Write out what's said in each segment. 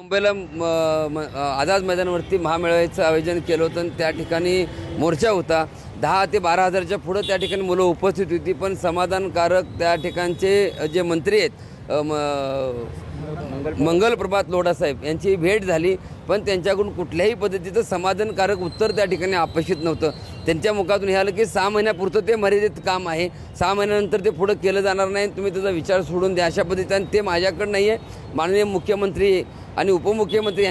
मुंबईला आझाद मैदानावरती महामेळाव्याचं आयोजन केलं होतं आणि त्या ठिकाणी मोर्चा होता. 10 ते 12 हजारच्या पुढं त्या ठिकाणी मुलं उपस्थित होती. पण समाधानकारक त्या ठिकाणचे जे मंत्री आहेत मंगल प्रभात लोढा साहेब यांची भेट झाली, पण त्यांच्याकडून कुठल्याही पद्धतीचं समाधानकारक उत्तर त्या ठिकाणी अपेक्षित नव्हतं. त्यांच्या मुखातून हे आलं की 6 महिन्यापुरतं ते मर्यादित काम आहे, 6 महिन्यानंतर ते पुढं केलं जाणार नाही, तुम्ही त्याचा विचार सोडून द्या. अशा पद्धतीने ते माझ्याकडं नाही आहे, माननीय मुख्यमंत्री आणि उपमुख्यमंत्री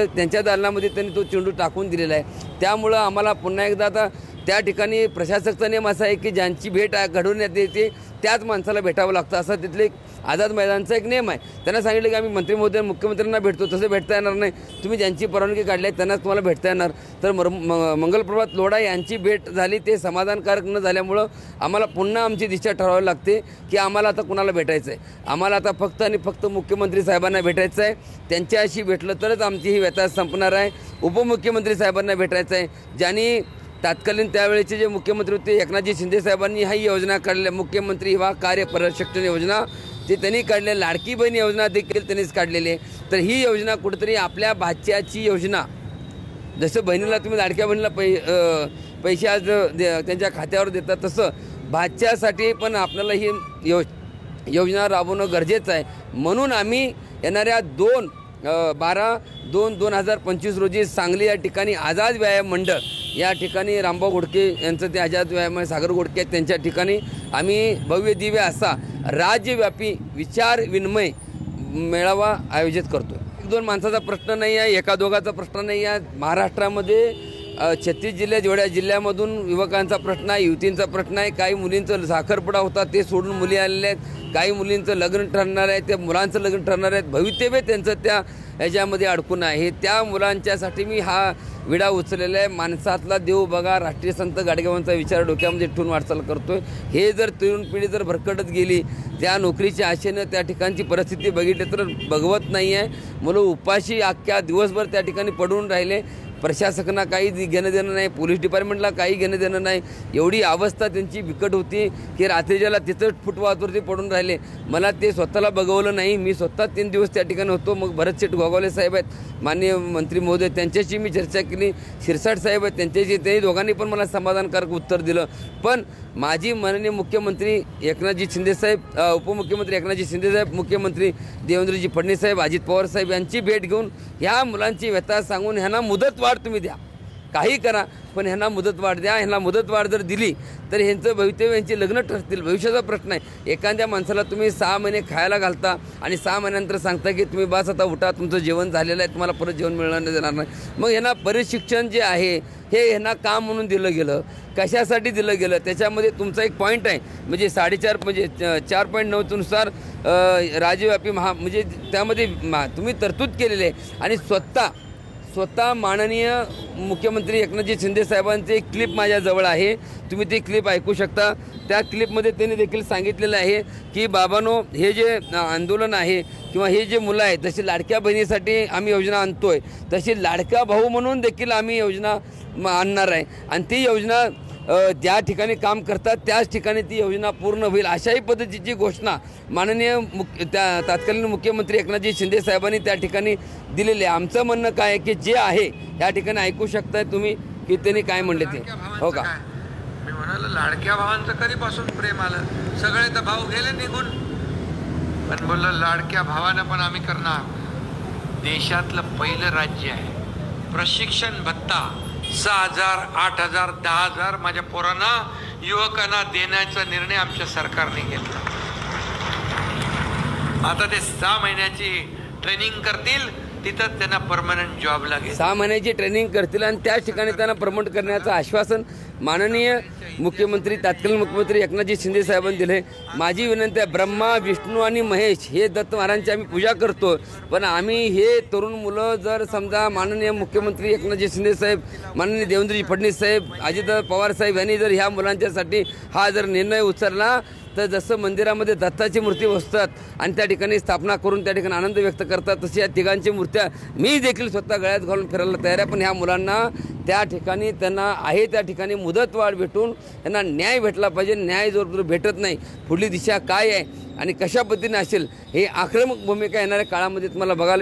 त्यांच्या दालनामध्ये त्यांनी तो चेंडू टाकून दिलेला आहे. त्यामुळं आम्हाला पुन्हा एकदा आता त्या ठिकाणी प्रशासकचा नियम असा आहे की ज्यांची भेट घडवण्यात येते त्याच माणसाला भेटावं लागतं, असा तिथले आझाद मैदानचा एक नियम आहे. त्यांना सांगितलं की आम्ही मंत्री महोदय मुख्यमंत्र्यांना भेटतो, तसं भेटता येणार नाही, तुम्ही ज्यांची परवानगी काढली आहे त्यांनाच तुम्हाला भेटता येणार. तर मंगलप्रभात लोढा यांची भेट झाली, ते समाधानकारक न झाल्यामुळं आम्हाला पुन्हा आमची दिशा ठरवावी लागते की आम्हाला आता कुणाला भेटायचं आहे. आम्हाला आता फक्त आणि फक्त मुख्यमंत्री साहेबांना भेटायचं आहे. त्यांच्याशी भेटलं तरच आमची ही व्यथा संपणार आहे. उपमुख्यमंत्री साहेबांना भेटायचं आहे, ज्यांनी तात्कालीन त्यावेळेचे जे मुख्यमंत्री होते एकनाथजी शिंदे साहेबांनी ही योजना काढल्या, मुख्यमंत्री युवा कार्य प्रशिक्षण योजना, ते त्यांनी काढले. लाडकी बहीण योजना देखील त्यांनीच काढलेली आहे. तर ही योजना कुठेतरी आपल्या भाच्याची योजना, जसं बहिणीला तुम्ही लाडक्या बहिणीला पैसे आज त्यांच्या खात्यावर देतात, तसं भाच्यासाठी पण आपल्याला ही योजना राबवणं गरजेचं आहे. म्हणून आम्ही येणाऱ्या 12/2/2025 रोजी सांगली या ठिकाणी आझाद व्यायाम मंडळ या ठिकाणी रामभाऊ घोडके यांचं ते आझाद व्यायाम सागर घोडके त्यांच्या ठिकाणी आम्ही भव्य दिव्य असा राज्यव्यापी विचार विनिमय मेळावा आयोजित करतो. 1-2 माणसाचा प्रश्न नाही आहे, एका दोघाचा प्रश्न नाही आहे. महाराष्ट्रामध्ये 36 जिल्ह्यात जेवढ्या जिल्ह्यामधून युवकांचा प्रश्न आहे, युवतींचा प्रश्न आहे. काही मुलींचं साखरपुडा होता ते सोडून मुली आलेले आहेत, काही मुलींचं लग्न ठरणार आहे, त्या मुलांचं लग्न ठरणार आहेत, भवितव्य त्यांचं त्या ह्याच्यामध्ये अडकून आहे. त्या मुलांच्यासाठी मी हा विडा उचललेला आहे. माणसातला देव बघा, राष्ट्रीय संत गाडगेबाबांचा विचार डोक्यामध्ये ठेवून वाटचाल करतोय. हे जर तरुण पिढी जर भरकटत गेली त्या नोकरीच्या आशेनं, त्या ठिकाणची परिस्थिती बघितली तर बघवत नाही आहे. मुलं उपाशी अख्ख्या दिवसभर त्या ठिकाणी पडून राहिले. प्रशासकांना काही घेणं देणं नाही, पोलीस डिपार्टमेंटला काही घेणं देणं नाही. एवढी अवस्था त्यांची बिकट होती की रात्रीच्याला तिथंच फुटपाथवरती पडून राहिले. मला ते स्वतःला बघवलं नाही, मी स्वतः 3 दिवस त्या ठिकाणी होतो. मग भरत शेठ गोगावले साहेब आहेत, माननीय मंत्री महोदय, त्यांच्याशी मी चर्चा केली. शिरसाट साहेब आहेत त्यांच्याशी, ते दोघांनी पण मला समाधानकारक उत्तर दिलं. पण माजी माननीय मुख्यमंत्री एकनाथजी शिंदेसाहेब, उपमुख्यमंत्री एकनाथजी शिंदेसाहेब, मुख्यमंत्री देवेंद्रजी फडणवीस साहेब, अजित पवार साहेब यांची भेट घेऊन ह्या मुलांची व्यथा सांगून ह्यांना मुदतवाढ तुम्ही द्या, काही करा, पण ह्यांना मुदतवाढ द्या. ह्यांना मुदतवाढ जर दिली तर ह्यांचं भवितव्य, यांची लग्न ठरतील, भविष्याचा प्रश्न आहे. एखाद्या माणसाला तुम्ही 6 महिने खायला घालता आणि 6 महिन्यानंतर सांगता की तुम्ही बस आता उठा, तुमचं जेवण झालेलं आहे, तुम्हाला परत जेवण मिळणार देणार नाही. मग ह्यांना परिशिक्षण जे आहे हे ह्यांना काम म्हणून दिलं गेलं, कशासाठी दिलं गेलं, त्याच्यामध्ये तुमचा एक पॉईंट आहे. म्हणजे 4.5 म्हणजे 4.9 नुसार राज्यव्यापी म्हणजे त्यामध्ये तुम्ही तरतूद केलेली आहे. आणि स्वतः माननीय मुख्यमंत्री एकनाथजी शिंदे साहेबांचे एक क्लिप माझ्याजवळ आहे, तुम्ही ती क्लिप ऐकू शकता. त्या क्लिपमध्ये त्यांनी देखील सांगितलेलं आहे की बाबांनो, हे जे आंदोलन आहे किंवा हे जे मुलं आहेत, जशी लाडक्या बहिणीसाठी आम्ही योजना आणतोय, तशी लाडका भाऊ म्हणून देखील आम्ही योजना आणणार आहे. आणि ती योजना ज्या ठिकाणी काम करतात त्याच ठिकाणी ती योजना पूर्ण होईल, अशाही पद्धतीची घोषणा माननीय तत्कालीन मुख्यमंत्री एकनाथजी शिंदे साहेबांनी त्या ठिकाणी दिलेले आहे. आमचं म्हणणं काय आहे की जे आहे या ठिकाणी ऐकू शकताय तुम्ही की त्यांनी काय म्हणले ते. हो का, मी म्हणालो लाडक्या भावांचं कधीपासून प्रेम आलं, सगळे तर भाऊ गेले निघून, पण बोललो लाडक्या भावानं पण आम्ही करणार. देशातलं पहिलं राज्य आहे प्रशिक्षण भत्ता 6,000, 8,000, 10,000 माझ्या पोरांना, युवकांना देण्याचा निर्णय आमच्या सरकारने घेतला. आता ते 6 महिन्याची ट्रेनिंग करतील, तिथं त्यांना परमनंट जॉब लागेल. 6 महिन्याची ट्रेनिंग करतील आणि त्याच ठिकाणी त्यांना प्रमोट करण्याचं आश्वासन माननीय मुख्यमंत्री तत्कालीन मुख्यमंत्री एकनाथजी शिंदे साहेबांनी दिले. माझी विनंती आहे, ब्रह्मा विष्णू आणि महेश हे दत्त महाराजांची आम्ही पूजा करतो, पण आम्ही हे तरुण मुलं जर समजा माननीय मुख्यमंत्री एकनाथजी शिंदे साहेब, माननीय देवेंद्रजी फडणवीस साहेब, अजित पवार साहेब यांनी जर ह्या मुलांच्यासाठी हा जर निर्णय उचलला, तर जसं मंदिरामध्ये दत्ताची मूर्ती बसतात आणि त्या ठिकाणी स्थापना करून त्या ठिकाणी आनंद व्यक्त करतात, तशी या तिघांची मूर्त्या मी देखील स्वतः गळ्यात घालून फिरायला तयार आहे. पण ह्या मुलांना त्या ठिकाणी त्यांना आहे त्या ठिकाणी मुदतवाढ भेटून त्यांना न्याय भेटला पाहिजे. न्याय जर भेटत नाही, पुढली दिशा काय आहे आणि कशा पद्धतीने असेल, हे आक्रमक भूमिका येणाऱ्या काळामध्ये तुम्हाला बघायला